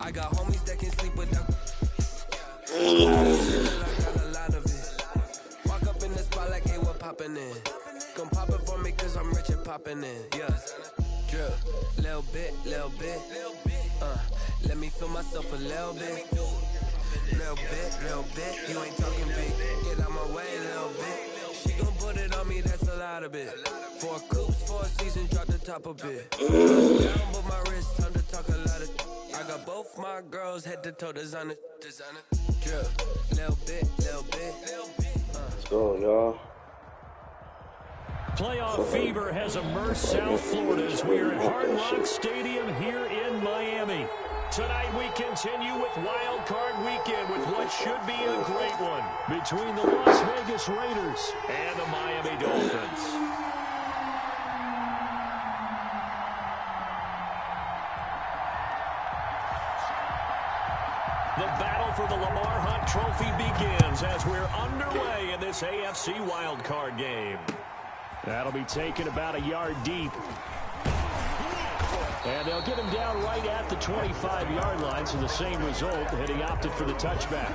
I got homies that can sleep without. I got a lot of it. Walk up in the spot like, hey, what poppin' in? Gon' pop it for me cause I'm rich and poppin' in. Yeah. Drip. Little bit. Let me feel myself a little bit. Little bit. You ain't talking big. Get out my way a little bit. She gon' put it on me, that's a lot of it. 4 coops, 4 seasons, drop the top a bit. Down, but my wrist, time to talk a lot of. I got both my girls head to toe designer. Drip. Little bit. Let's go, y'all. Playoff fever has immersed South Florida as we are at Hard Rock Stadium here in Miami. Tonight we continue with Wild Card Weekend with what should be a great one between the Las Vegas Raiders and the Miami Dolphins. The battle for the Lamar Hunt Trophy begins as we're underway in this AFC Wild Card game. That'll be taken about a yard deep. And they'll get him down right at the 25-yard line, so the same result, and he opted for the touchback.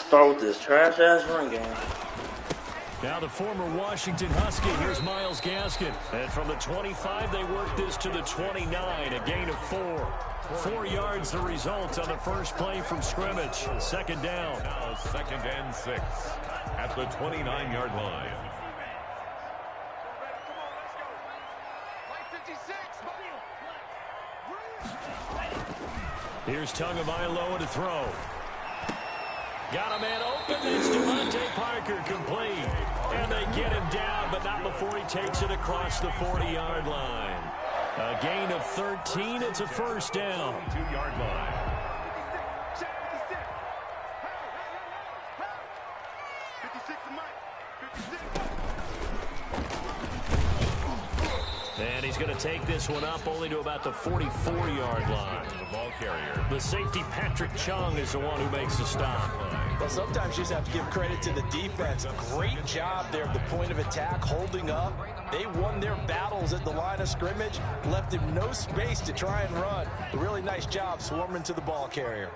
Start with this trash-ass run game. Now the former Washington Husky, here's Myles Gaskin. And from the 25, they work this to the 29, a gain of 4. 4 yards the result on the first play from scrimmage. Second down. Now 2nd and 6 at the 29-yard line. Here's Tagovailoa to throw. Got a man open. It's Devontae Parker complete. And they get him down, but not before he takes it across the 40-yard line. A gain of 13. It's a first down. 2-yard line. And he's going to take this one up only to about the 44-yard line. The ball carrier. The safety, Patrick Chung, is the one who makes the stop. Well, sometimes you just have to give credit to the defense. Great job there at the point of attack, holding up. They won their battles at the line of scrimmage, left him no space to try and run. A really nice job swarming to the ball carrier.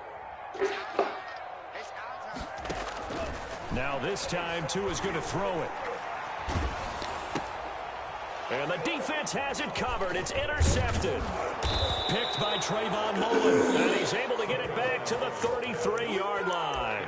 Now this time, Tua's going to throw it. And the defense has it covered. It's intercepted. Picked by Trayvon Mullen. And he's able to get it back to the 33-yard line.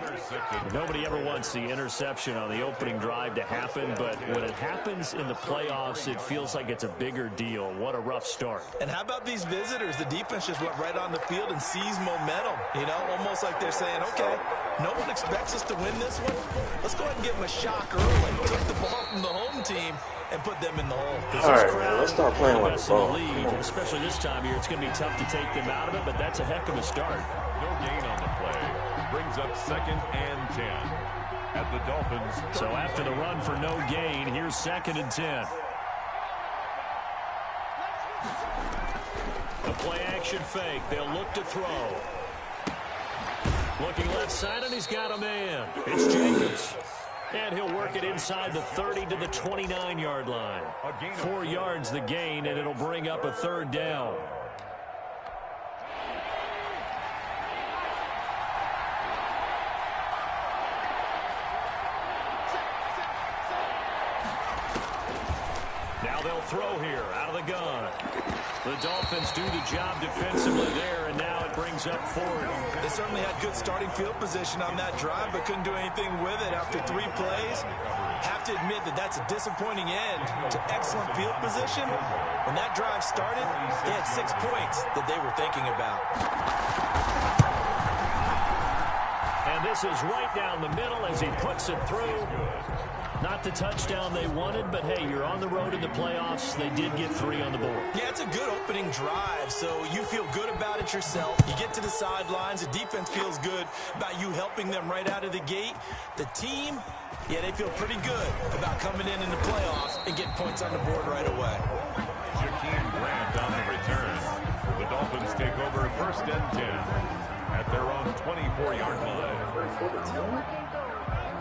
Nobody ever wants the interception on the opening drive to happen, but when it happens in the playoffs, it feels like it's a bigger deal. What a rough start. And how about these visitors? The defense just went right on the field and seized momentum. You know, almost like they're saying, okay, no one expects us to win this one. Let's go ahead and give them a shock early. Took the ball from the home team and put them in the hole. All right, man, let's start playing with the ball. Especially this time of year, it's going to be tough to take them out of it, but that's a heck of a start. No gain on the play. Brings up 2nd and 10 at the Dolphins. So after the run for no gain, here's 2nd and 10. The play action fake. They'll look to throw. Looking left side, and he's got a man. It's Jacobs. And he'll work it inside the 30 to the 29-yard line. 4 yards the gain, and it'll bring up a 3rd down. Now they'll throw here out of the gun. The Dolphins do the job defensively there, and now it brings up 4th. They certainly had good starting field position on that drive, but couldn't do anything with it after 3 plays. Have to admit that that's a disappointing end to excellent field position. When that drive started, they had 6 points that they were thinking about. And this is right down the middle as he puts it through. Not the touchdown they wanted, but hey, you're on the road in the playoffs. They did get 3 on the board. Yeah, it's a good opening drive, so you feel good about it yourself. You get to the sidelines, the defense feels good about you helping them right out of the gate. The team, yeah, they feel pretty good about coming in the playoffs and getting points on the board right away. Jakeem Grant on the return. The Dolphins take over 1st and 10 at their own 24-yard line.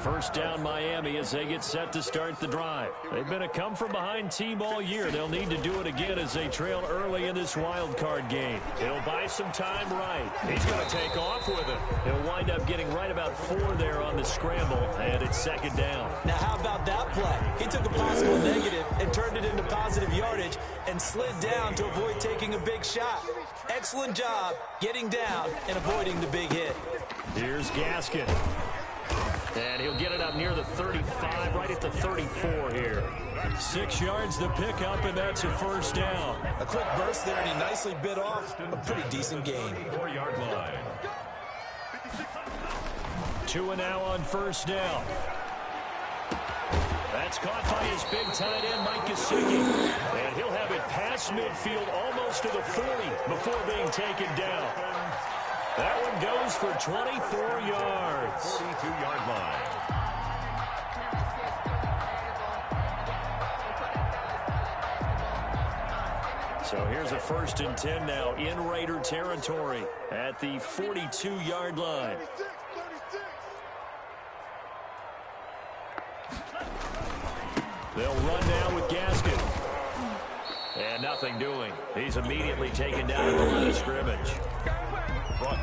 First down Miami as they get set to start the drive. They've been a come-from-behind team all year. They'll need to do it again as they trail early in this wild card game. He'll buy some time right. He's going to take off with it. He'll wind up getting right about 4 there on the scramble, and it's 2nd down. Now, how about that play? He took a possible negative and turned it into positive yardage and slid down to avoid taking a big shot. Excellent job getting down and avoiding the big hit. Here's Gaskin. And he'll get it up near the 35, right at the 34 here. 6 yards to pick up, and that's a 1st down. A quick burst there, and he nicely bit off a pretty decent gain. 4-yard line. 2 and now on 1st down. That's caught by his big tight end, Mike Gesicki. And he'll have it past midfield almost to the 40 before being taken down. That one goes for 24 yards. 42-yard line. So here's a 1st and 10 now in Raider territory at the 42-yard line. They'll run now with Gaskin. And nothing doing. He's immediately taken down at the line of scrimmage.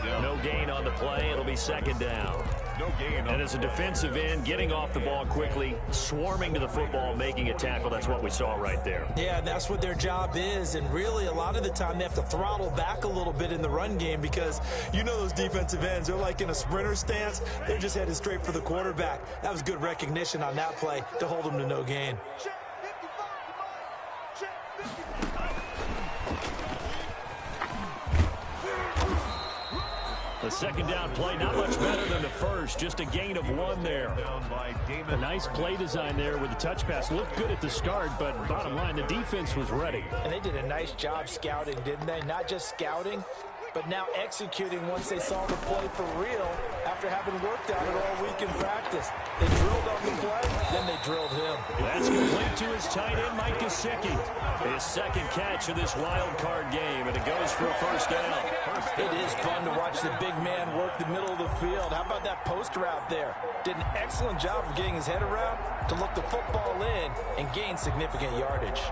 No gain on the play. It'll be 2nd down. No gain. And as a defensive end, getting off the ball quickly, swarming to the football, making a tackle. That's what we saw right there. Yeah, that's what their job is. And really, a lot of the time, they have to throttle back a little bit in the run game because you know those defensive ends, they're like in a sprinter stance. They're just headed straight for the quarterback. That was good recognition on that play to hold them to no gain. The 2nd down play, not much better than the first. Just a gain of 1 there. A nice play design there with the touch pass. Looked good at the start, but bottom line, the defense was ready. And they did a nice job scouting, didn't they? Not just scouting, but now executing once they saw the play for real after having worked on it all week in practice. They drilled on the play, then they drilled him. That's complete to his tight end, Mike Gesicki. His 2nd catch of this wild card game, and it goes for a 1st down. It is fun to watch the big man work the middle of the field. How about that post route there? Did an excellent job of getting his head around to look the football in and gain significant yardage.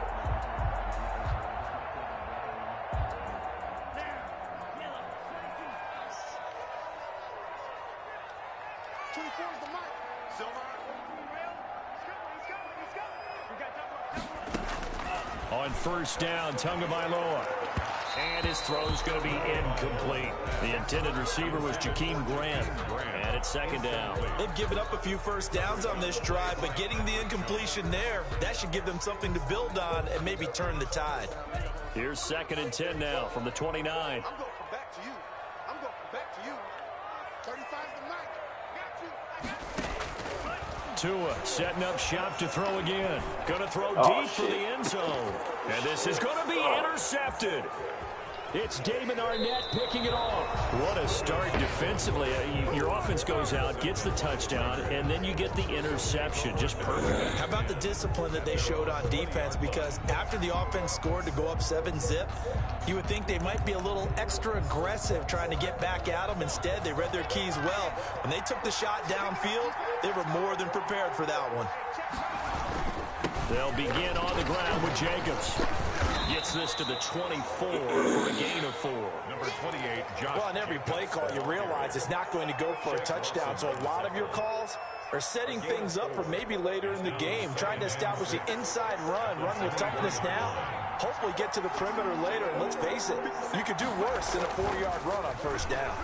On 1st down, Tagovailoa. And his throw's going to be incomplete. The intended receiver was Jakeem Grant. And it's 2nd down. They've given up a few 1st downs on this drive, but getting the incompletion there, that should give them something to build on and maybe turn the tide. Here's 2nd and 10 now from the 29. I'm going back to you. I'm going back to you. 35 to 9. Tua setting up shop to throw again. Going to throw deep for the end zone. And this is going to be intercepted. It's Damon Arnett picking it off. What a start defensively. Your offense goes out, gets the touchdown, and then you get the interception. Just perfect. How about the discipline that they showed on defense? Because after the offense scored to go up 7-zip, you would think they might be a little extra aggressive trying to get back at them. Instead, they read their keys well. When they took the shot downfield, they were more than prepared for that one. They'll begin on the ground with Jacobs. Gets this to the 24 for a gain of 4. Number 28, Josh. Well, on every play call, you realize it's not going to go for a touchdown. So a lot of your calls are setting things up for maybe later in the game, trying to establish the inside run with toughness now. Hopefully get to the perimeter later. And let's face it, you could do worse than a 4-yard run on 1st down.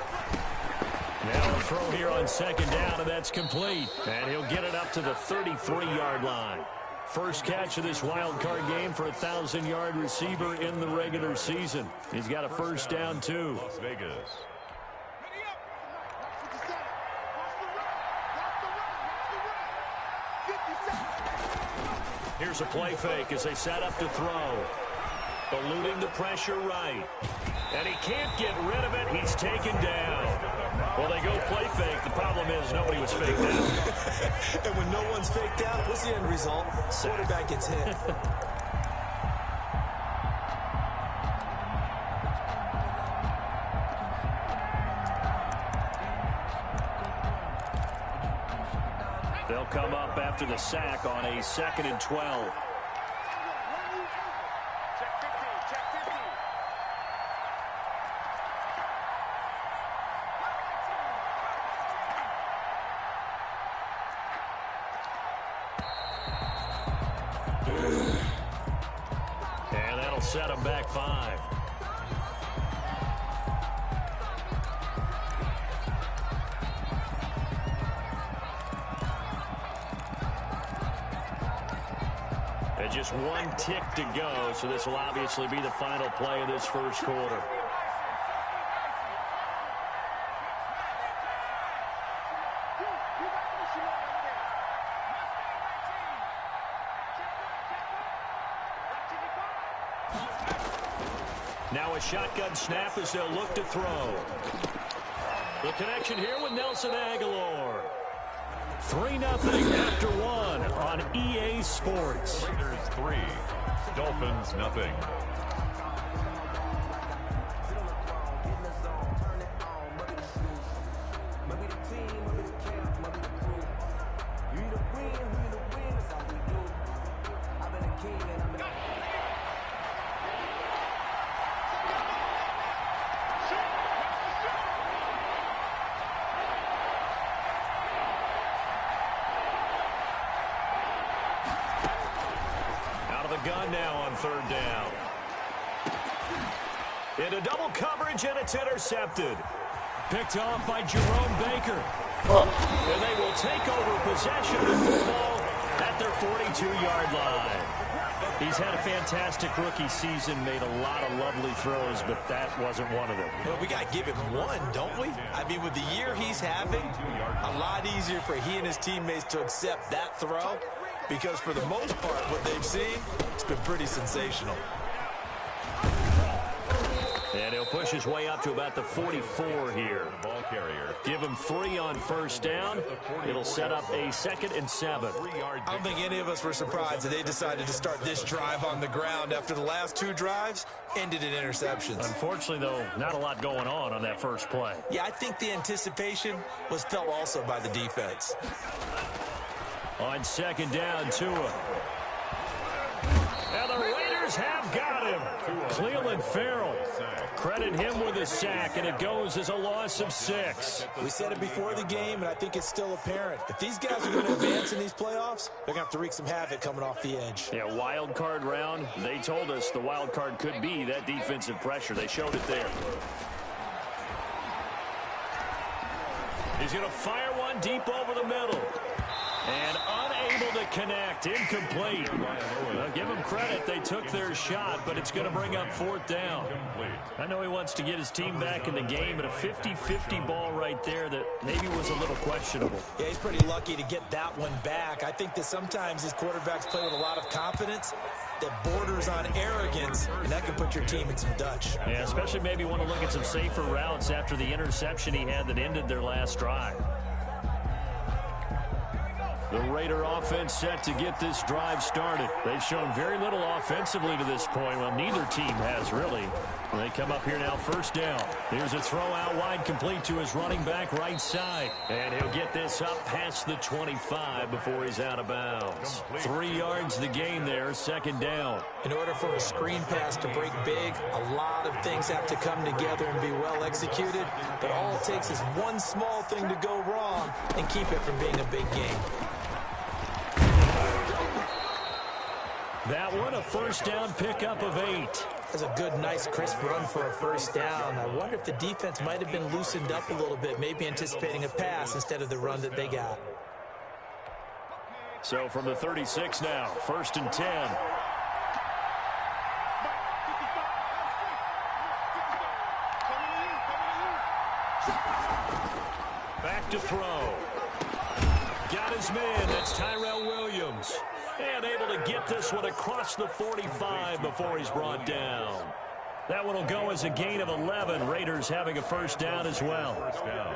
Now a throw here on 2nd down, and that's complete. And he'll get it up to the 33-yard line. First catch of this wild card game for a 1,000-yard receiver in the regular season. He's got a 1st down, too. Las Vegas. Here's a play fake as they set up to throw. Eluding the pressure right. And he can't get rid of it. He's taken down. Well, they go play fake. The problem is nobody was faked out. And when no one's faked out, what's the end result? Quarterback gets hit. They'll come up after the sack on a 2nd and 12. And that'll set them back 5. And just one tick to go, so this will obviously be the final play of this first quarter. Now a shotgun snap as they'll look to throw. The connection here with Nelson Aguilar. 3-0 after 1 on EA Sports. Raiders 3, Dolphins nothing. Gun now on 3rd down. Into double coverage, and it's intercepted. Picked off by Jerome Baker. And they will take over possession of the football at their 42-yard line. He's had a fantastic rookie season, made a lot of lovely throws, but that wasn't one of them. Well, we got to give him one, don't we? I mean, with the year he's having, a lot easier for he and his teammates to accept that throw. Because for the most part, what they've seen, it's been pretty sensational. And he'll push his way up to about the 44 here. Ball carrier. Give him 3 on 1st down. It'll set up a 2nd and 7. I don't think any of us were surprised that they decided to start this drive on the ground after the last 2 drives ended in interceptions. Unfortunately, though, not a lot going on that first play. Yeah, I think the anticipation was felt also by the defense. On 2nd down, Tua. And the Raiders have got him. Cleveland Farrell. Credit him with a sack, and it goes as a loss of 6. We said it before the game, and I think it's still apparent. If these guys are going to advance in these playoffs, they're going to have to wreak some havoc coming off the edge. Yeah, wild card round. They told us the wild card could be that defensive pressure. They showed it there. He's going to fire one deep over the middle. And unable to connect. Incomplete. Well, give him credit. They took their shot, but it's going to bring up 4th down. I know he wants to get his team back in the game, but a 50-50 ball right there that maybe was a little questionable. Yeah, he's pretty lucky to get that one back. I think that sometimes these quarterbacks play with a lot of confidence that borders on arrogance, and that can put your team in some Dutch. Yeah, especially maybe want to look at some safer routes after the interception he had that ended their last drive. The Raider offense set to get this drive started. They've shown very little offensively to this point. Well, neither team has really. They come up here now, 1st down. Here's a throw out wide, complete to his running back right side. And he'll get this up past the 25 before he's out of bounds. 3 yards the gain there, 2nd down. In order for a screen pass to break big, a lot of things have to come together and be well executed. But all it takes is one small thing to go wrong and keep it from being a big game. That one, a 1st down pickup of 8. That's a good, nice, crisp run for a 1st down. I wonder if the defense might have been loosened up a little bit, maybe anticipating a pass instead of the run that they got. So from the 36 now, 1st and 10. Back to throw. Got his man. That's Tyrell Williams. And able to get this one across the 45 before he's brought down. That one will go as a gain of 11. Raiders having a first down as well. First down.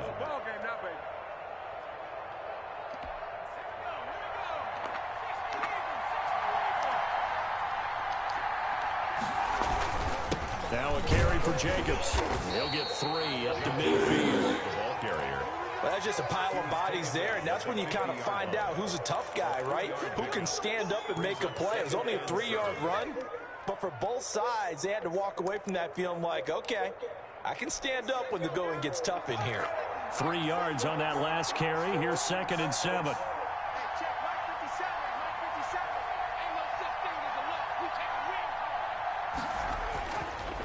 Now a carry for Jacobs. He'll get 3 up to midfield. The ball carrier. Well, that's just a pile of bodies there, and that's when you kind of find out who's a tough guy, right? Who can stand up and make a play. It was only a 3-yard run, but for both sides, they had to walk away from that feeling like, okay, I can stand up when the going gets tough in here. 3 yards on that last carry. Here's 2nd and 7.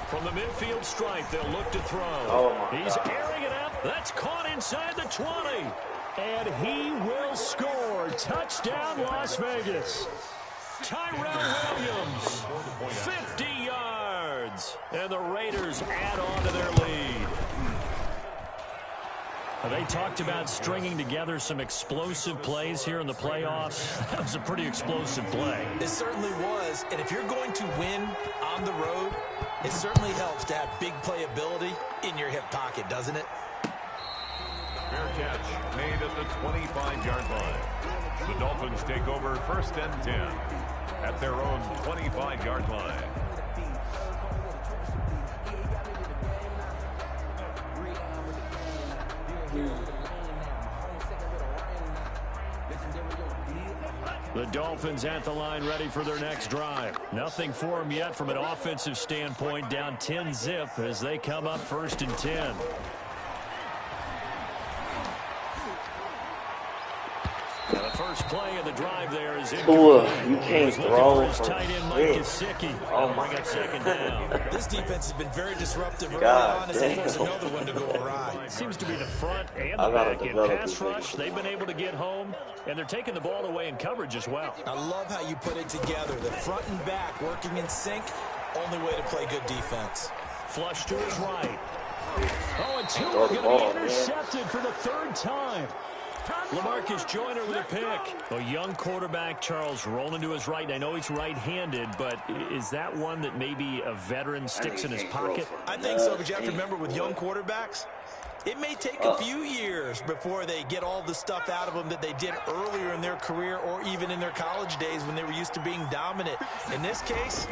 From the midfield stripe, they'll look to throw. He's airing it out. That's caught inside the 20. And he will score. Touchdown, Las Vegas. Tyrell Williams, 50 yards. And the Raiders add on to their lead. They talked about stringing together some explosive plays here in the playoffs. That was a pretty explosive play. It certainly was. And if you're going to win on the road, it certainly helps to have big playability in your hip pocket, doesn't it? Fair catch made at the 25-yard line. The Dolphins take over 1st and 10 at their own 25-yard line. The Dolphins at the line ready for their next drive. Nothing for them yet from an offensive standpoint. Down 10-zip as they come up 1st and 10. Now the first play of the drive there is incomplete. You can't throw from tight end Mike Gesicki. Oh, bring up 2nd down. This defense has been very disruptive early on as they force another one to go awry. It seems to be the front and the back. In pass rush, they've been able to get home, and they're taking the ball away in coverage as well. I love how you put it together. The front and back working in sync. Only way to play good defense. Flush to his right. Oh, and two are going to be intercepted for the 3rd time. LaMarcus Joyner with a pick. A young quarterback, Charles, rolling to his right. And I know he's right-handed, but is that one that maybe a veteran sticks in his pocket? I think so, but you have to remember with young quarterbacks, it may take a few years before they get all the stuff out of them that they did earlier in their career or even in their college days when they were used to being dominant. In this case,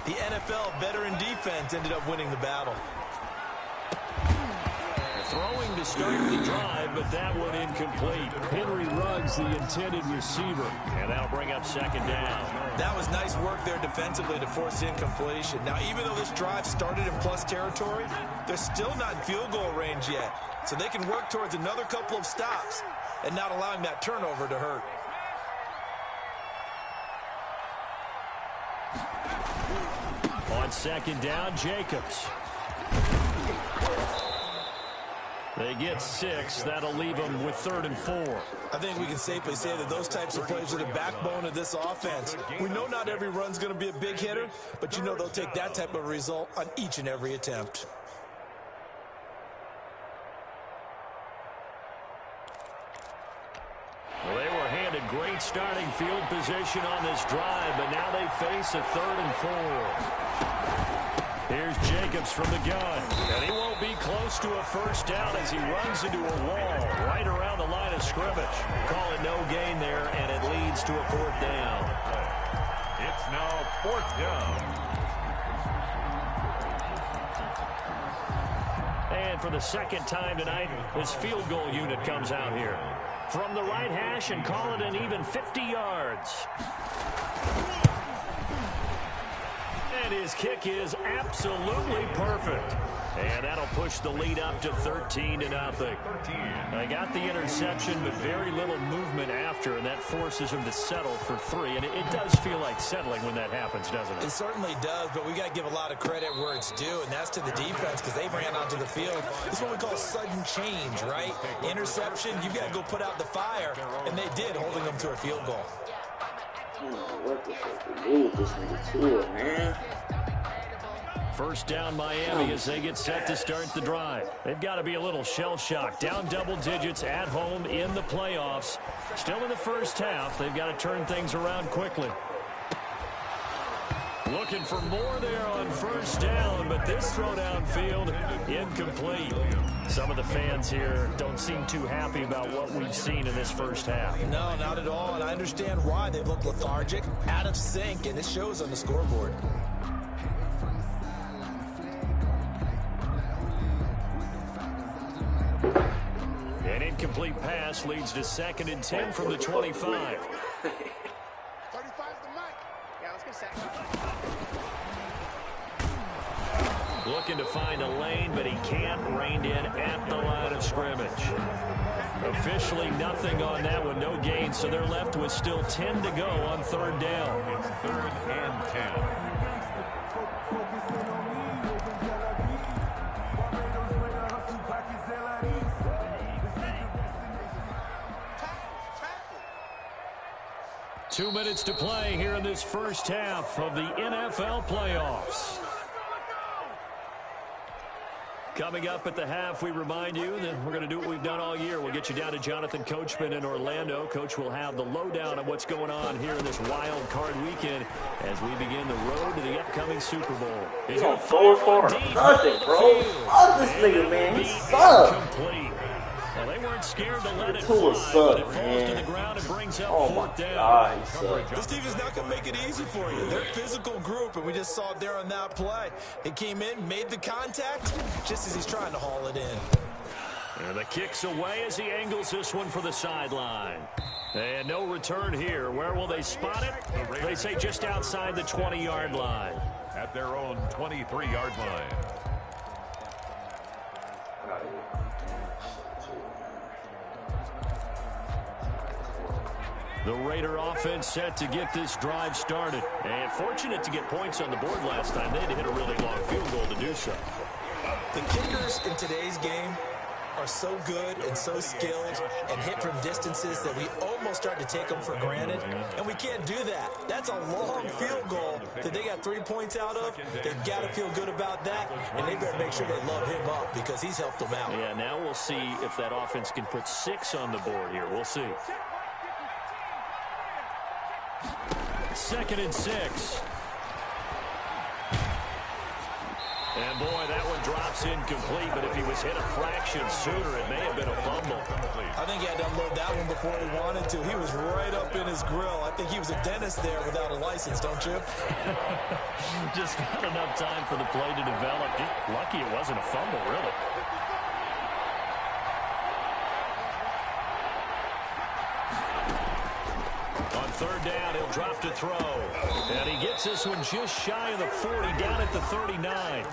the NFL veteran defense ended up winning the battle. Throwing to start the drive, but that one incomplete. Henry Ruggs, the intended receiver. And that'll bring up 2nd down. That was nice work there defensively to force incompletion. Now, even though this drive started in plus territory, they're still not in field goal range yet. So they can work towards another couple of stops and not allowing that turnover to hurt. On 2nd down, Jacobs. They get 6. That'll leave them with 3rd and 4. I think we can safely say that those types of plays are the backbone of this offense. We know not every run's going to be a big hitter, but you know they'll take that type of result on each and every attempt. Well, they were handed great starting field position on this drive, but now they face a 3rd and 4. Here's Jacobs from the gun, and he won't be close to a first down as he runs into a wall right around the line of scrimmage. Call it no gain there, and it leads to a 4th down. It's now 4th down. And for the 2nd time tonight, his field goal unit comes out here. From the right hash and call it an even 50 yards. And his kick is absolutely perfect. And that'll push the lead up to 13-0. They got the interception, but very little movement after, and that forces him to settle for 3. And it does feel like settling when that happens, doesn't it? It certainly does, but we got to give a lot of credit where it's due, and that's to the defense because they ran onto the field. This is what we call sudden change, right? Interception, you got to go put out the fire, and they did, holding them to a field goal. What the fuck to do with this nigga to it, man? First down Miami as they get set to start the drive. They've got to be a little shell-shocked. Down double digits at home in the playoffs. Still in the first half. They've got to turn things around quickly. Looking for more there on first down, but this throw downfield incomplete. Some of the fans here don't seem too happy about what we've seen in this first half. No, not at all, and I understand why. They look lethargic, out of sync, and it shows on the scoreboard. An incomplete pass leads to 2nd and 10 from the 25. 35's the mic. Yeah, let's get second. Looking to find a lane, but he can't rein in at the line of scrimmage. Officially nothing on that one, no gain, so they're left with still 10 to go on 3rd down. It's 3rd and 10. Two minutes to play here in this first half of the NFL playoffs. Coming up at the half, we remind you that we're going to do what we've done all year. We'll get you down to Jonathan Coachman in Orlando. Coach will have the lowdown on what's going on here in this wild card weekend as we begin the road to the upcoming Super Bowl. You don't go for nothing, bro. Fuck this nigga, man. He sucks. Well, they weren't scared to let it Tua fly, suck, but it falls to the ground and brings up 4th down. God, he sucks. This team is not going to make it easy for you. They're a physical group, and we just saw it there on that play. He came in, made the contact, just as he's trying to haul it in. And the kick's away as he angles this one for the sideline. And no return here. Where will they spot it? They say just outside the 20-yard line. At their own 23-yard line. The Raider offense set to get this drive started. And fortunate to get points on the board last time. They had to hit a really long field goal to do so. The kickers in today's game are so good and so skilled and hit from distances that we almost start to take them for granted, and we can't do that. That's a long field goal that they got 3 points out of. They've got to feel good about that, and they better make sure they love him up because he's helped them out. Yeah, now we'll see if that offense can put 6 on the board here. We'll see. 2nd and 6. And boy, that one drops incomplete, but if he was hit a fraction sooner, it may have been a fumble. I think he had to unload that one before he wanted to. He was right up in his grill. I think he was a dentist there without a license, don't you? Just not enough time for the play to develop. Just lucky it wasn't a fumble, really. On 3rd down, he'll drop to throw. And he gets this one just shy of the 40, down at the 39.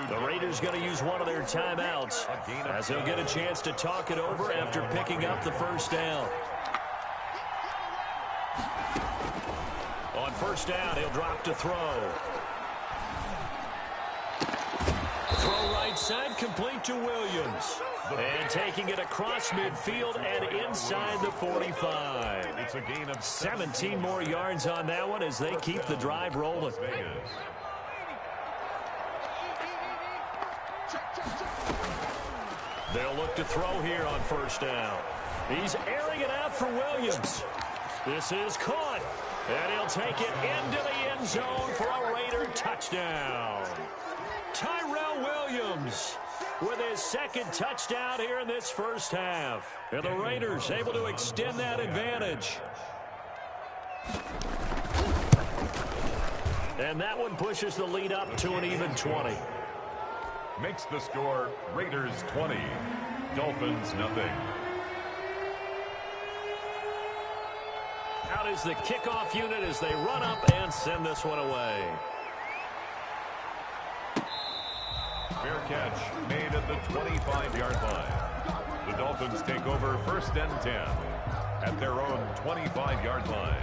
The Raiders going to use one of their timeouts as they'll get a chance to talk it over after picking up the first down. On 1st down, he'll drop to throw. Throw right side, complete to Williams. And taking it across midfield and inside the 45. It's a gain of 17 more yards on that one as they keep the drive rolling. They'll look to throw here on 1st down. He's airing it out for Williams. This is caught. And he'll take it into the end zone for a Raider touchdown. Tyrell Williams with his 2nd touchdown here in this first half. And the Raiders able to extend that advantage. And that one pushes the lead up to an even 20. Makes the score Raiders 20, Dolphins nothing. Out is the kickoff unit as they run up and send this one away. Fair catch made at the 25-yard line. The Dolphins take over 1st and 10 at their own 25-yard line.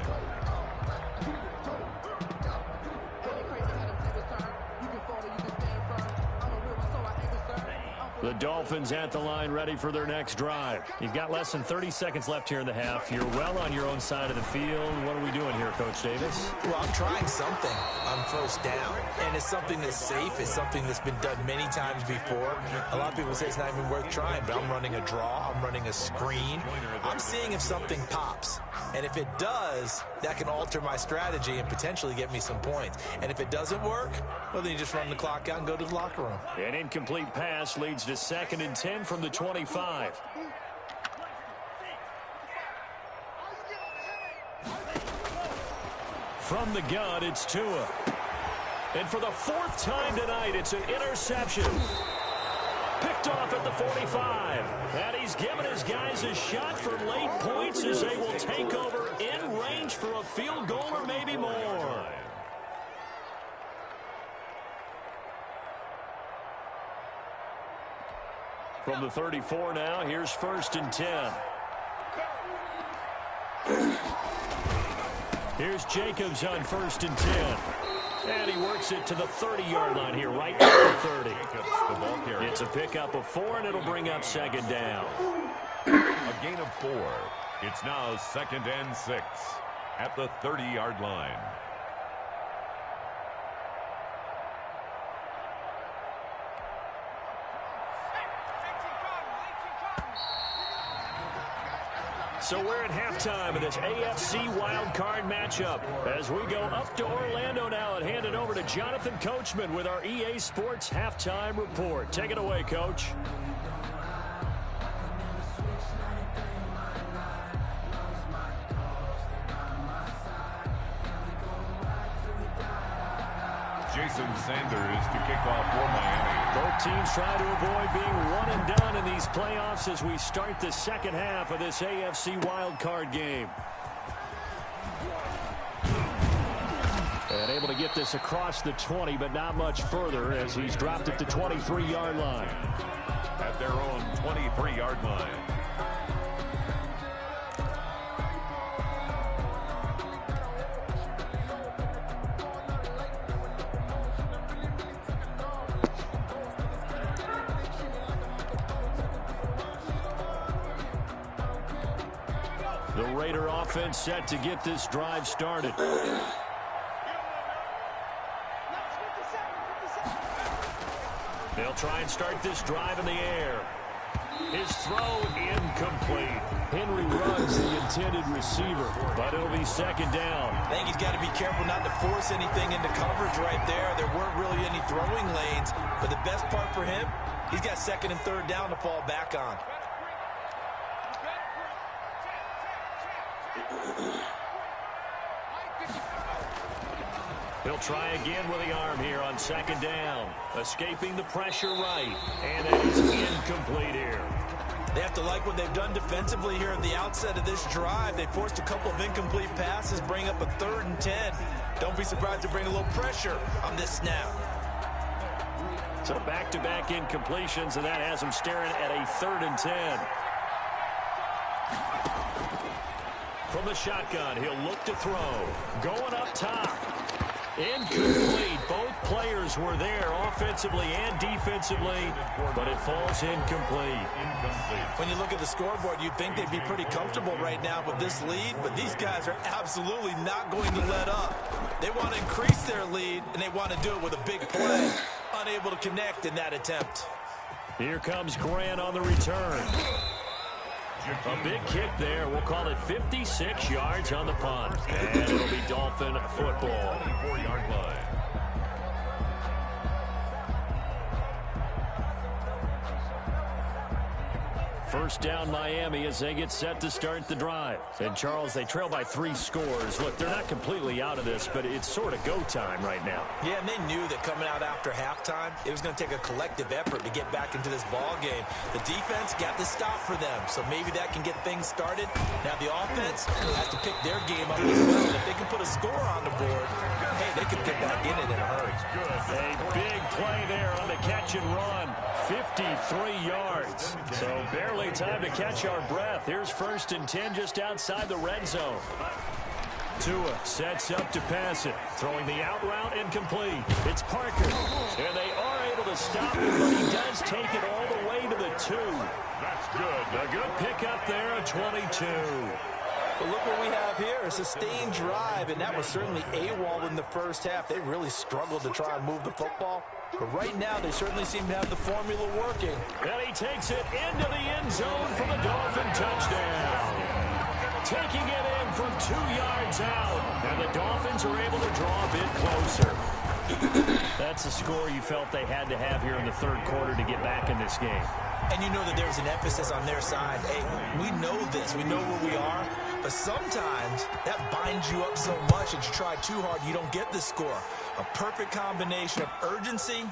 The Dolphins at the line, ready for their next drive. You've got less than 30 seconds left here in the half. You're well on your own side of the field. What are we doing here, Coach Davis? Well, I'm trying something on first down, and it's something that's safe. It's something that's been done many times before. A lot of people say it's not even worth trying, but I'm running a draw. I'm running a screen. I'm seeing if something pops, and if it does, that can alter my strategy and potentially get me some points. And if it doesn't work, well, then you just run the clock out and go to the locker room. An incomplete pass leads to 2nd and 10 from the 25. From the gun, it's Tua. And for the 4th time tonight, it's an interception. Picked off at the 45. And he's given his guys a shot for late points as they will take over in range for a field goal or maybe more. From the 34 now, here's 1st and 10. Here's Jacobs on 1st and 10. And he works it to the 30-yard line here, right at the 30. It's a pickup of 4, and it'll bring up 2nd down. A gain of 4. It's now 2nd and 6 at the 30-yard line. So we're at halftime of this AFC wildcard matchup. As we go up to Orlando now and hand it over to Jonathan Coachman with our EA Sports Halftime Report. Take it away, Coach. Jason Sanders to kick off for Miami. Both teams try to avoid being one and done in these playoffs as we start the second half of this AFC wildcard game. And able to get this across the 20, but not much further as he's dropped it to 23-yard line. At their own 23-yard line. The Raider offense set to get this drive started. They'll try and start this drive in the air. His throw incomplete. Henry Ruggs, the intended receiver, but it'll be 2nd down. I think he's got to be careful not to force anything into coverage right there. There weren't really any throwing lanes, but the best part for him, he's got 2nd and 3rd down to fall back on. He'll try again with the arm here on 2nd down. Escaping the pressure right. And that is incomplete here. They have to like what they've done defensively here at the outset of this drive. They forced a couple of incomplete passes, bring up a 3rd and 10. Don't be surprised to bring a little pressure on this snap. So back-to-back incompletions, and that has them staring at a 3rd and 10. From the shotgun, he'll look to throw. Going up top. Incomplete. Both players were there offensively and defensively, but it falls incomplete. When you look at the scoreboard, you'd think they'd be pretty comfortable right now with this lead, but these guys are absolutely not going to let up. They want to increase their lead, and they want to do it with a big play. Unable to connect in that attempt. Here comes Grant on the return. A big kick there. We'll call it 56 yards on the punt. And it'll be Dolphin football. 4-yard line. First down Miami as they get set to start the drive. And Charles, they trail by 3 scores. Look, they're not completely out of this, but it's sort of go time right now. Yeah, and they knew that coming out after halftime, it was going to take a collective effort to get back into this ball game. The defense got the stop for them, so maybe that can get things started. Now the offense has to pick their game up as well. If they can put a score on the board, hey, they could get back in it in a hurry. A big play there on the catch and run. 53 yards. So barely time to catch our breath. Here's 1st and 10 just outside the red zone. Tua sets up to pass it. Throwing the out route incomplete. It's Parker. And they are able to stop him, but he does take it all the way to the 2. That's good. A good pickup there, a 22. But look what we have here, a sustained drive, and that was certainly AWOL in the first half. They really struggled to try and move the football. But right now, they certainly seem to have the formula working. And he takes it into the end zone for the Dolphin touchdown. Taking it in from 2 yards out. And the Dolphins are able to draw a bit closer. That's a score you felt they had to have here in the third quarter to get back in this game. And you know that there's an emphasis on their side. Hey, we know this. We know where we are. But sometimes that binds you up so much that you try too hard, you don't get the score. A perfect combination of urgency,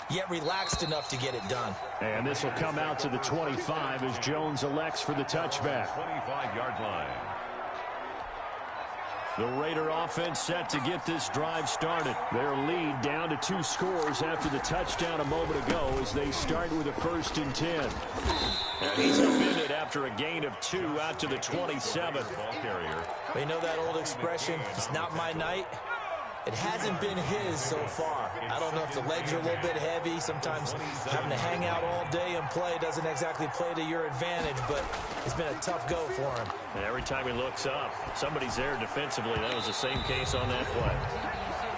yet relaxed enough to get it done. And this will come out to the 25 as Jones elects for the touchback. 25-yard line. The Raider offense set to get this drive started. Their lead down to 2 scores after the touchdown a moment ago as they start with a 1st and 10. And he's upended after a gain of 2 out to the 27. Ball carrier. They know that old expression, it's not my night. It hasn't been his so far. I don't know if the legs are a little bit heavy. Sometimes having to hang out all day and play doesn't exactly play to your advantage, but it's been a tough go for him. And every time he looks up, somebody's there defensively. That was the same case on that play.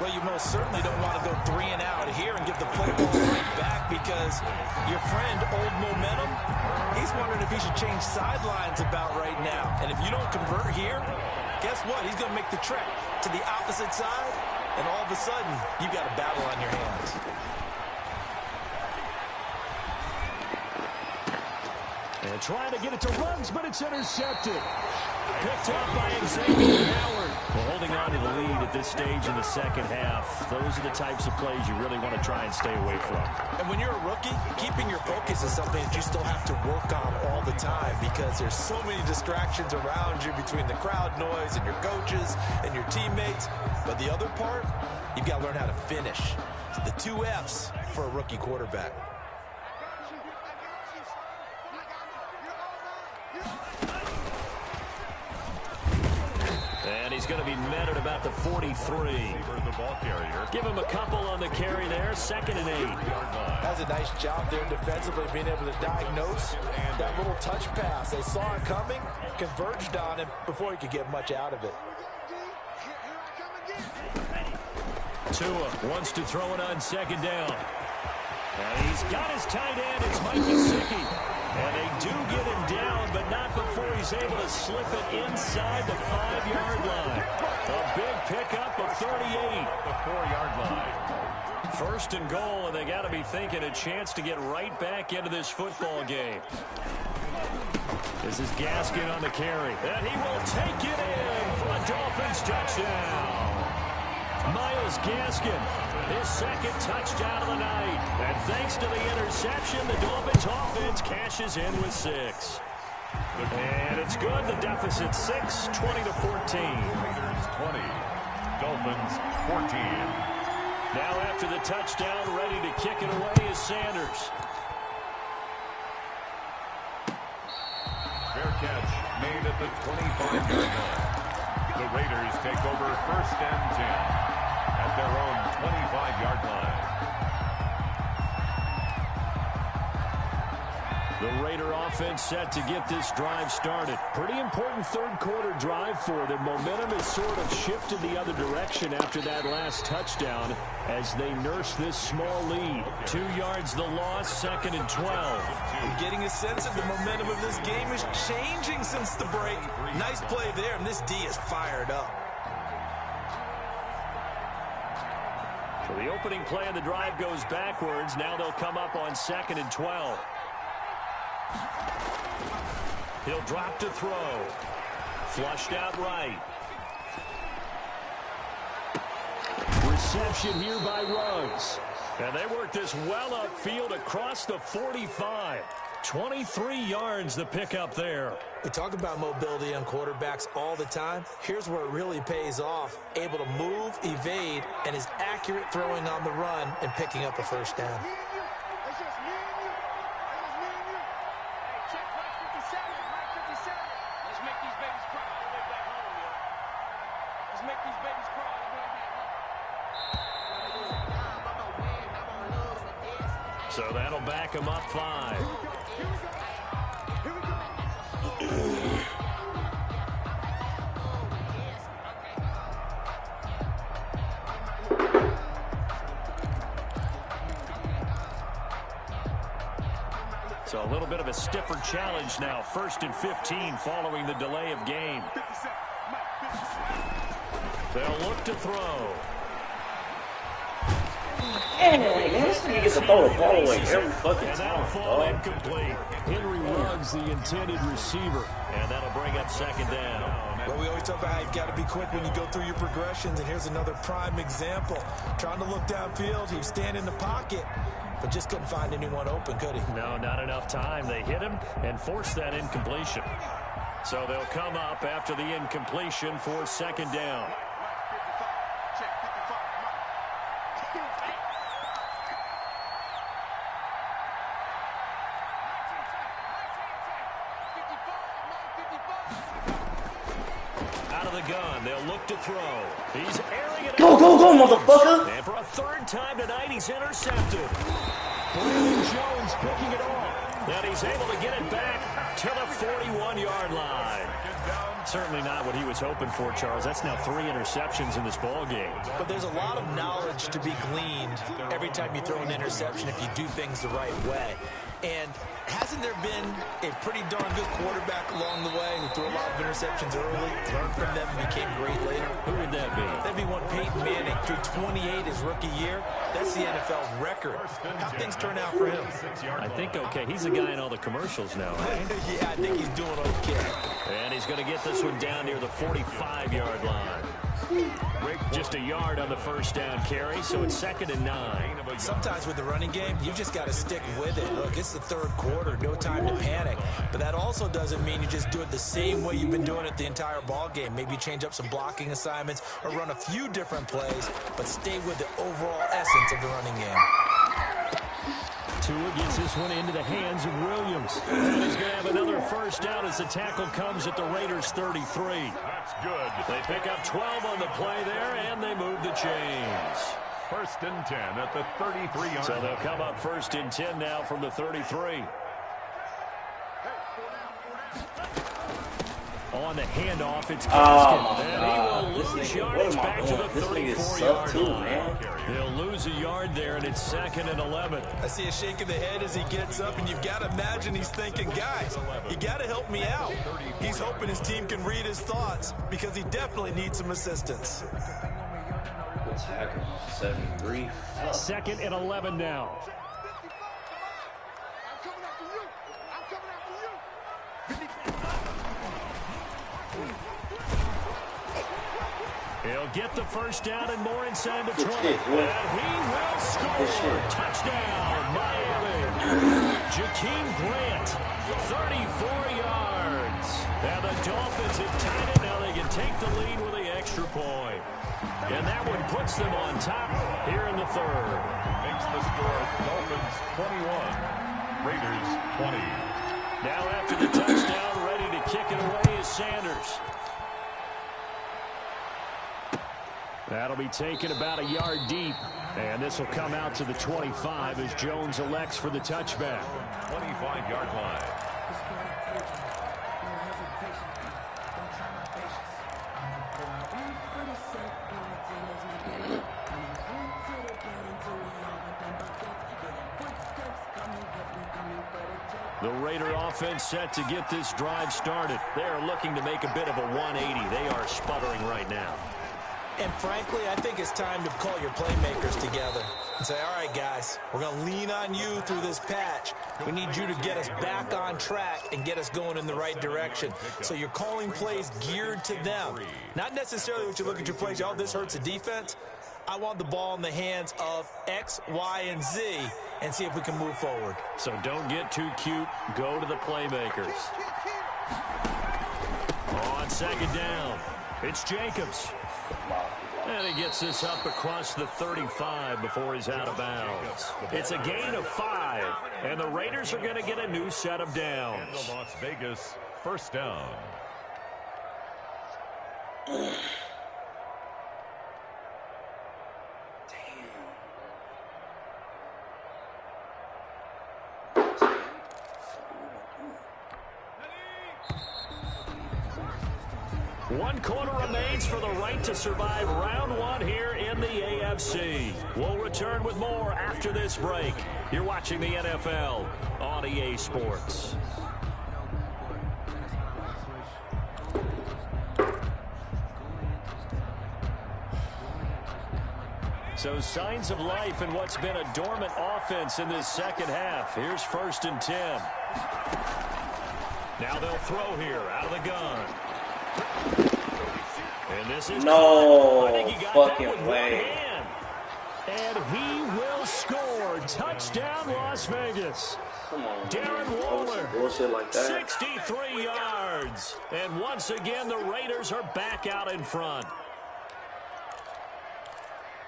Well, you most certainly don't want to go 3 and out here and give the football right back because your friend, Old Momentum, he's wondering if he should change sidelines about right now. And if you don't convert here, guess what? He's going to make the trek to the opposite side, and all of a sudden, you've got a battle on your hands. And trying to get it to Ruggs, but it's intercepted. Picked up by Xavier Howard. Well, holding on to the lead at this stage in the second half, those are the types of plays you really want to try and stay away from. And when you're a rookie, keeping your focus is something that you still have to work on all the time because there's so many distractions around you between the crowd noise and your coaches and your teammates. But the other part, you've got to learn how to finish. The 2 F's for a rookie quarterback. And he's going to be met at about the 43. The ball carrier. Give him a couple on the carry there. 2nd and 8. That's a nice job there defensively, being able to diagnose that little touch pass. They saw it coming, converged on him before he could get much out of it. Tua wants to throw it on 2nd down. And he's got his tight end. It's Mike Gesicki. And they do get him down, but not before he's able to slip it inside the 5-yard line. A big pickup of 38. The 4-yard line. 1st and goal, and they got to be thinking a chance to get right back into this football game. This is Gaskin on the carry. And he will take it in for a Dolphins touchdown. Myles Gaskin, his 2nd touchdown of the night. And thanks to the interception, the Dolphins offense cashes in with 6. And it's good. The deficit 6, 20-14. Raiders 20, Dolphins 14. Now after the touchdown, ready to kick it away is Sanders. Fair catch made at the 25-yard line. The Raiders take over 1st and 10 at their own 25-yard line. The Raider offense set to get this drive started. Pretty important third quarter drive for them. Momentum has sort of shifted the other direction after that last touchdown as they nurse this small lead. 2 yards the loss, 2nd and 12. I'm getting a sense that the momentum of this game is changing since the break. Nice play there, and this D is fired up. So the opening play of the drive goes backwards. Now they'll come up on 2nd and 12. He'll drop to throw. Flushed out right. Reception here by Ruggs. And they work this well upfield across the 45. 23 yards the pickup there. We talk about mobility on quarterbacks all the time. Here's where it really pays off. Able to move, evade, and is accurate throwing on the run and picking up a 1st down. So that'll back him up 5. So a little bit of a stiffer challenge now. 1st and 15 following the delay of game. They'll look to throw. Hey, man, this nigga gets to throw the ball away every fucking And that'll time, fall dog. incomplete. Henry Ruggs, the intended receiver. And that'll bring up 2nd down. Well, we always talk about how you've got to be quick when you go through your progressions, and here's another prime example. Trying to look downfield, he was standing in the pocket, but just couldn't find anyone open, could he? No, not enough time. They hit him and forced that incompletion. So they'll come up after the incompletion for 2nd down. Out of the gun, they'll look to throw. He's airing it. Go, go, go, motherfucker! And for a 3rd time tonight, he's intercepted. Brandon Jones picking it off. And he's able to get it back to the 41-yard line. Certainly not what he was hoping for, Charles. That's now 3 interceptions in this ball game. But there's a lot of knowledge to be gleaned every time you throw an interception if you do things the right way. And hasn't there been a pretty darn good quarterback along the way who threw a lot of interceptions early, learned from them, and became great later? Who would that be? That'd be one Peyton Manning threw 28 his rookie year. That's the NFL record. How things turn out for him? I think okay. He's the guy in all the commercials now, right? Yeah, I think he's doing okay. And he's going to get this one down near the 45-yard line. Just a yard on the 1st down carry, so it's 2nd and 9. Sometimes with the running game, you just got to stick with it. Look, it's the 3rd quarter, no time to panic. But that also doesn't mean you just do it the same way you've been doing it the entire ball game. Maybe change up some blocking assignments or run a few different plays, but stay with the overall essence of the running game. Tua gets this one into the hands of Williams. And he's going to have another 1st down as the tackle comes at the Raiders' 33. That's good. They pick up 12 on the play there, and they move the chains. 1st and 10 at the 33-yard line. So they'll come up 1st and 10 now from the 33. On the handoff, it's Gaskin. And he will lose yards back to the 34-yard line. They'll lose a yard there, and it's 2nd and 11. I see a shake of the head as he gets up, and you've got to imagine he's thinking, guys, you got to help me out. He's hoping his team can read his thoughts because he definitely needs some assistance. Tackle, 73. 2nd and 11 now. I'm coming after you. I'm coming after you. He'll get the 1st down and more inside the 20. shit, boy. And he will score. Touchdown, Miami. Jakeem Grant, 34 yards. And the Dolphins have tied it. Now they can take the lead with the extra point. And that one puts them on top here in the 3rd. Makes the score Dolphins 21, Raiders 20. Now after the touchdown, ready to kick it away is Sanders. That'll be taken about a yard deep. And this will come out to the 25 as Jones elects for the touchback. 25-yard line. The Raider offense set to get this drive started. They're looking to make a bit of a 180. They are sputtering right now. And frankly, I think it's time to call your playmakers together and say, all right, guys, we're going to lean on you through this patch. We need you to get us back on track and get us going in the right direction. So you're calling plays geared to them. Not necessarily what you look at your plays, oh, this hurts the defense. I want the ball in the hands of X, Y, and Z and see if we can move forward. So don't get too cute. Go to the playmakers. On 2nd down, it's Jacobs. And he gets this up across the 35 before he's out of bounds. It's a gain of 5, and the Raiders are going to get a new set of downs. Las Vegas 1st down. One quarter remains for the right to survive round one here in the AFC. We'll return with more after this break. You're watching the NFL on EA Sports. So signs of life in what's been a dormant offense in this second half. Here's 1st and 10. Now they'll throw here out of the gun. And this is no fucking way. And he will score. Touchdown, Las Vegas. Come on. Darren Waller, bullshit like that. 63 yards. And once again, the Raiders are back out in front.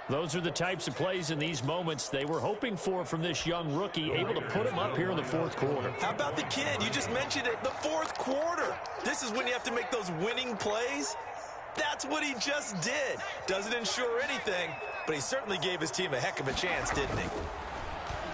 Those are the types of plays in these moments they were hoping for from this young rookie, able to put him up here in the 4th quarter. How about the kid? You just mentioned it, the 4th quarter. This is when you have to make those winning plays. That's what he just did. Doesn't ensure anything, but he certainly gave his team a heck of a chance, didn't he?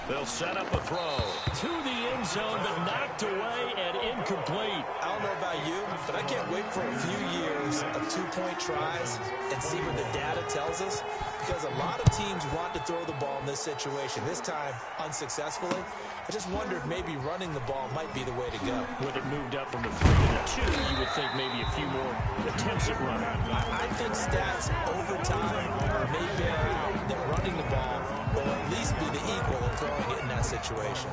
They'll set up a throw to the end zone, but knocked away and incomplete. I don't know about you, but I can't wait for a few years of two-point tries and see what the data tells us, because a lot of teams want to throw the ball in this situation. This time, unsuccessfully. I just wonder if maybe running the ball might be the way to go. With it moved up from the 3 to the 2, you would think maybe a few more attempts at running. I think stats over time may bear out that running the ball will at least be the equal of throwing it in that situation.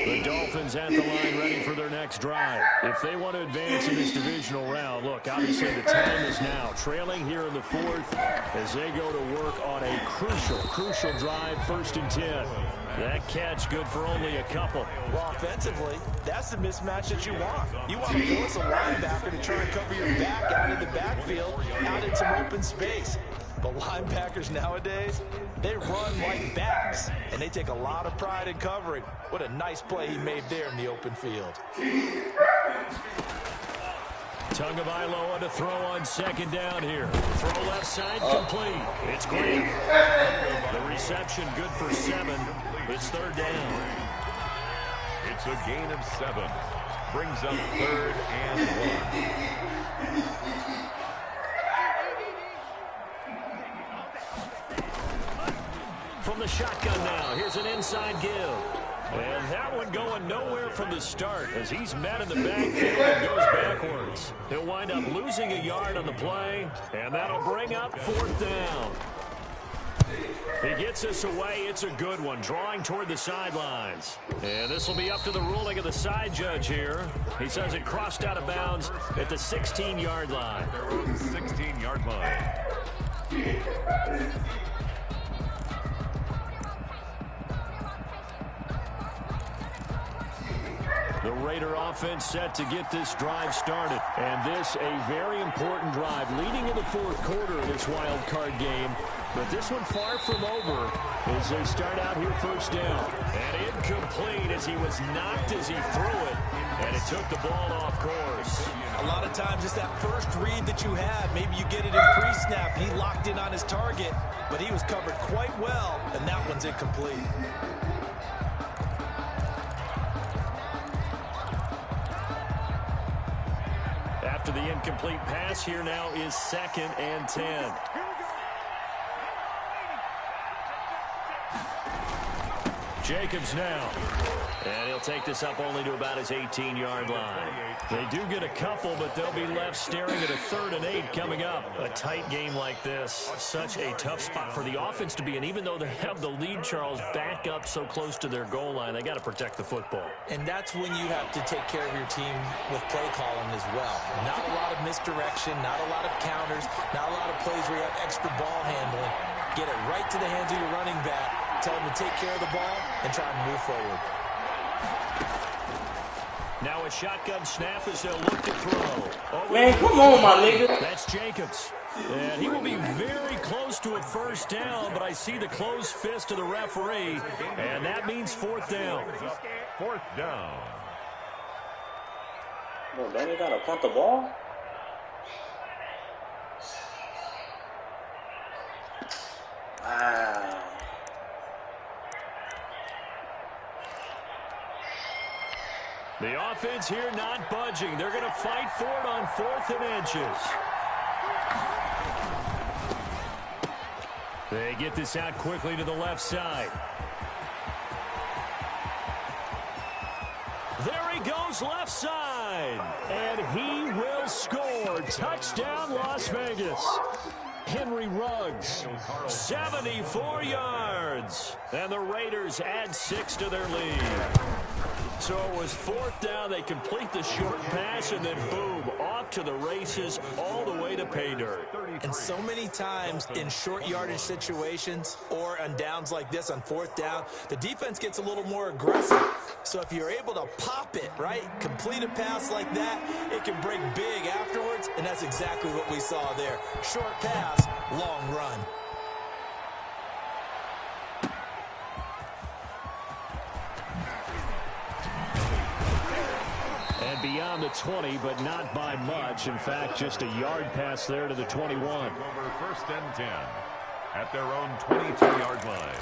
The Dolphins at the line ready for their next drive. If they want to advance in this divisional round, look, obviously the time is now. Trailing here in the 4th as they go to work on a crucial drive, 1st and 10. That catch good for only a couple. Well, offensively, that's the mismatch that you want. You want to force a linebacker to try and cover your back out of the backfield, out in some open space. But linebackers nowadays, they run like backs, and they take a lot of pride in covering. What a nice play he made there in the open field. Tagovailoa to throw on 2nd down here. Throw left side, complete. It's Green. The reception good for 7. It's 3rd down. It's a gain of 7. Brings up 3rd and 1. From the shotgun now, here's an inside give. And that one going nowhere from the start as he's met in the backfield and goes backwards. He'll wind up losing a yard on the play, and that'll bring up 4th down. He gets us away. It's a good one, drawing toward the sidelines. And this will be up to the ruling of the side judge here. He says it crossed out of bounds at the 16-yard line. Their own 16-yard line. The Raider offense set to get this drive started. And this a very important drive leading in the 4th quarter of this wild card game. But this one far from over as they start out here 1st down. And incomplete as he was knocked as he threw it. And it took the ball off course. A lot of times it's that first read that you have. Maybe you get it in pre-snap and he locked in on his target. But he was covered quite well, and that one's incomplete. After the incomplete pass, here now is 2nd and 10. Jacobs now. And he'll take this up only to about his 18-yard line. They do get a couple, but they'll be left staring at a 3rd and 8 coming up. A tight game like this, such a tough spot for the offense to be in. Even though they have the lead, Charles, back up so close to their goal line, they got to protect the football. And that's when you have to take care of your team with play calling as well. Not a lot of misdirection, not a lot of counters, not a lot of plays where you have extra ball handling. Get it right to the hands of your running back, tell him to take care of the ball, and try and move forward. Now a shotgun snap as they'll look to throw. Man, come on, my nigga. That's Jacobs. And he will be very close to a 1st down, but I see the closed fist of the referee, and that means 4th down. 4th down. Bro, Danny got to punt the ball? The offense here not budging. They're going to fight for it on 4th and inches. They get this out quickly to the left side. There he goes left side. And he will score. Touchdown, Las Vegas. Henry Ruggs, 74 yards. And the Raiders add 6 to their lead. So it was 4th down. They complete the short pass, and then boom, off to the races all the way to pay dirt. And so many times in short yardage situations or on downs like this on 4th down, the defense gets a little more aggressive. So if you're able to pop it, right, complete a pass like that, it can break big afterwards, and that's exactly what we saw there. Short pass, long run. And beyond the 20, but not by much. In fact, just a yard pass there to the 21. Over 1st and 10 at their own 22-yard line.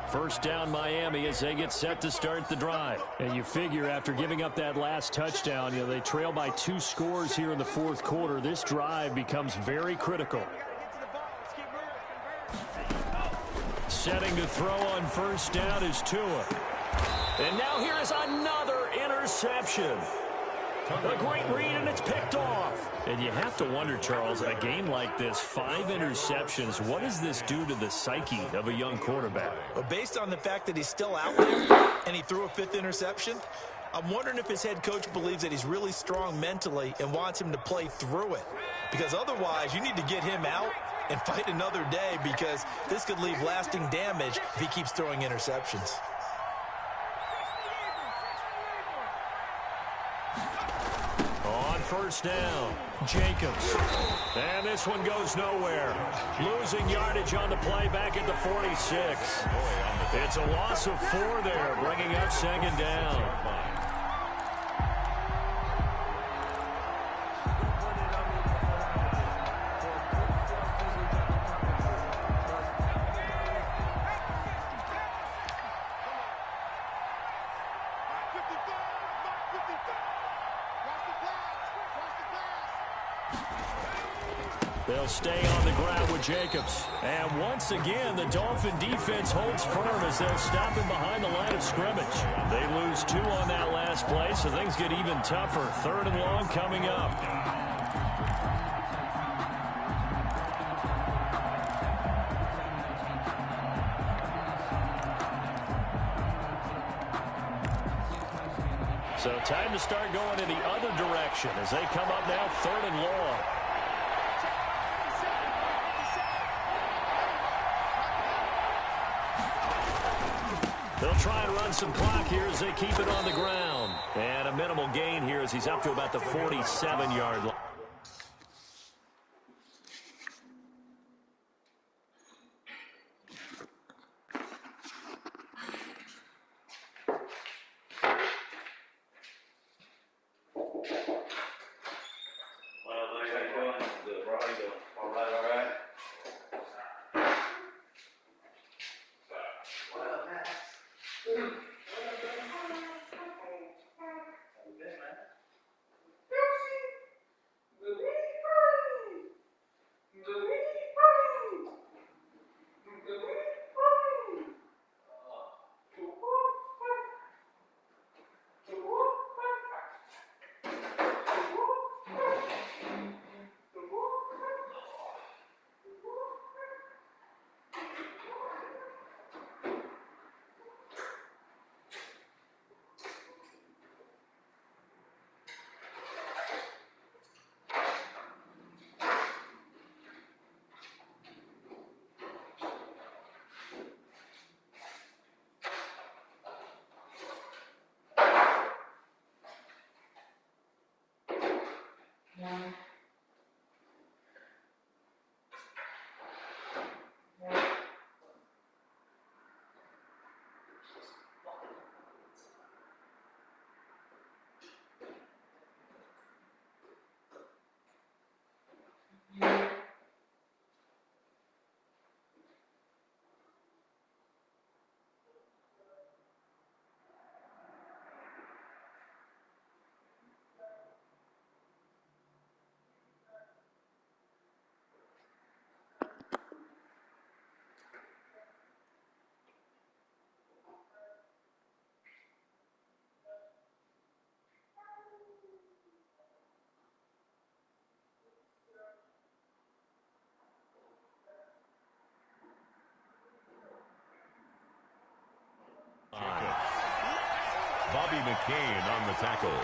First down, Miami, as they get set to start the drive. And you figure after giving up that last touchdown, they trail by 2 scores here in the 4th quarter. This drive becomes very critical. Setting to throw on 1st down is Tua. And now here is another interception. A great read, and it's picked off. And you have to wonder, Charles, a game like this, 5 interceptions, what does this do to the psyche of a young quarterback? Well, based on the fact that he's still out there and he threw a 5th interception, I'm wondering if his head coach believes that he's really strong mentally and wants him to play through it. Because otherwise, you need to get him out and fight another day, because this could leave lasting damage if he keeps throwing interceptions. On 1st down, Jacobs. And this one goes nowhere. Losing yardage on the play back at the 46. It's a loss of 4 there, bringing up 2nd down. They'll stay on the ground with Jacobs. And once again, the Dolphin defense holds firm as they'll stop him behind the line of scrimmage. They lose 2 on that last play, so things get even tougher. 3rd and long coming up. So time to start going in the other direction as they come up now 3rd and long. They'll try and run some clock here as they keep it on the ground. And a minimal gain here as he's up to about the 47-yard line. Kane on the tackle.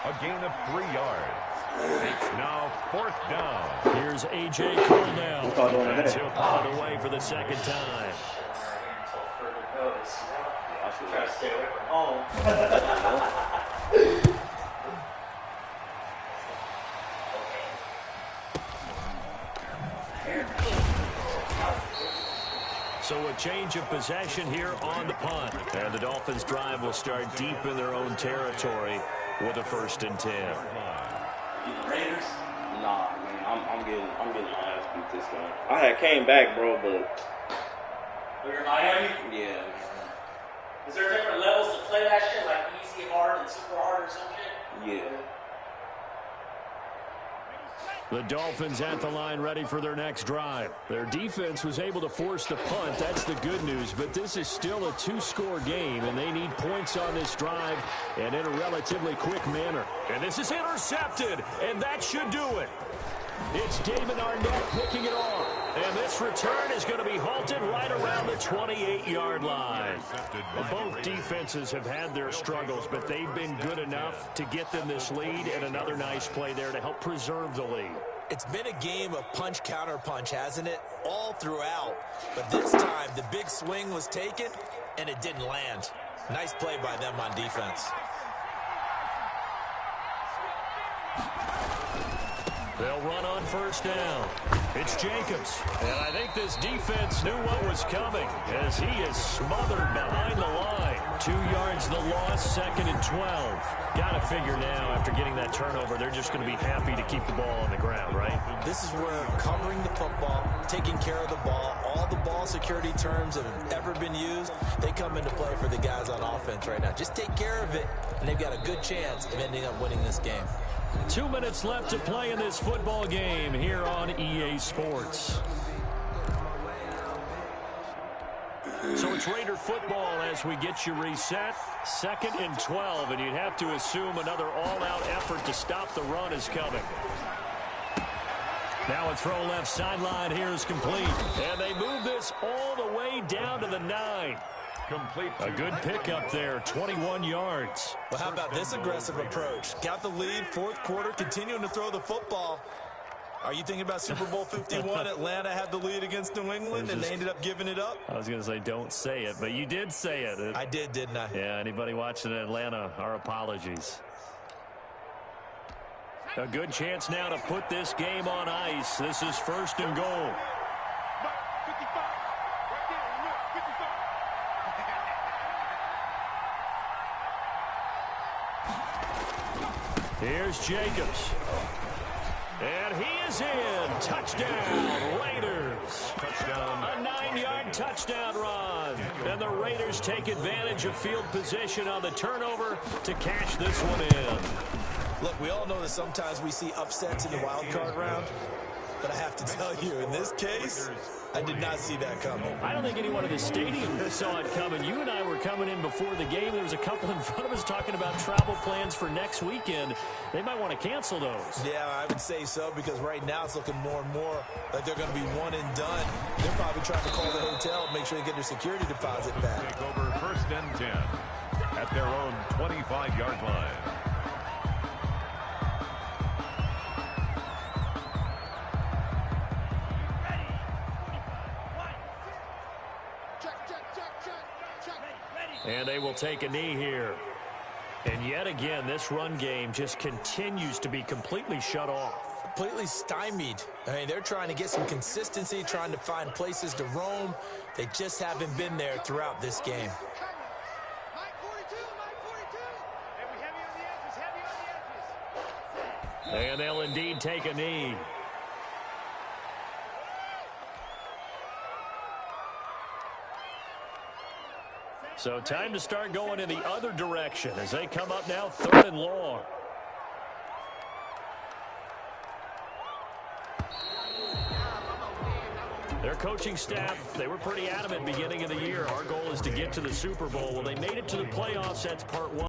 A gain of 3 yards. It's now 4th down. Here's A.J. Cole now. And he'll punt it away for the second time. I should try to stay away from home. So a change of possession here on the punt. And the Dolphins' drive will start deep in their own territory with a 1st and 10. Raiders? Nah, man. I'm getting my ass beat this game. I had came back, bro, but. You're Miami? Yeah. Is there different levels to play that shit, like easy, hard, and super hard or some shit? Yeah. The Dolphins at the line ready for their next drive. Their defense was able to force the punt. That's the good news. But this is still a 2-score game, and they need points on this drive and in a relatively quick manner. And this is intercepted, and that should do it. It's David Arnett picking it off. And this return is going to be halted right around the 28-yard line. Both defenses have had their struggles, but they've been good enough to get them this lead, and another nice play there to help preserve the lead. It's been a game of punch, counter punch, hasn't it? All throughout. But this time, the big swing was taken, and it didn't land. Nice play by them on defense. They'll run on 1st down. It's Jacobs. And I think this defense knew what was coming as he is smothered behind the line. 2 yards the loss, 2nd and 12. Got to figure now, after getting that turnover, they're just going to be happy to keep the ball on the ground, right? This is where covering the football, taking care of the ball, all the ball security terms that have ever been used, they come into play for the guys on offense right now. Just take care of it, and they've got a good chance of ending up winning this game. 2 minutes left to play in this football game here on EA Sports. So it's Raider football as we get you reset. 2nd and 12, and you'd have to assume another all-out effort to stop the run is coming. Now a throw left sideline here is complete. And they move this all the way down to the 9. Complete. A good pickup there, 21 yards. Well, how about this aggressive approach? Got the lead, 4th quarter, continuing to throw the football. Are you thinking about Super Bowl 51? Atlanta had the lead against New England, and they ended up giving it up? I was going to say, don't say it, but you did say it. I did, didn't I? Yeah, anybody watching Atlanta, our apologies. A good chance now to put this game on ice. This is 1st and goal. Here's Jacobs. And he is in. Touchdown, Raiders. Touchdown. A 9-yard touchdown run. And the Raiders take advantage of field position on the turnover to cash this one in. Look, we all know that sometimes we see upsets in the wild card round. But I have to tell you, in this case, I did not see that coming. I don't think anyone in the stadium saw it coming. You and I were coming in before the game. There was a couple in front of us talking about travel plans for next weekend. They might want to cancel those. Yeah, I would say so, because right now it's looking more and more like they're going to be one and done. They're probably trying to call the hotel and make sure they get their security deposit back. Take over 1st and 10 at their own 25-yard line. And they will take a knee here. And yet again, this run game just continues to be completely shut off. Completely stymied. I mean, they're trying to get some consistency, trying to find places to roam. They just haven't been there throughout this game. And they'll indeed take a knee. So time to start going in the other direction as they come up now 3rd and long. Their coaching staff, they were pretty adamant beginning of the year. Our goal is to get to the Super Bowl. Well, they made it to the playoffs. That's part 1.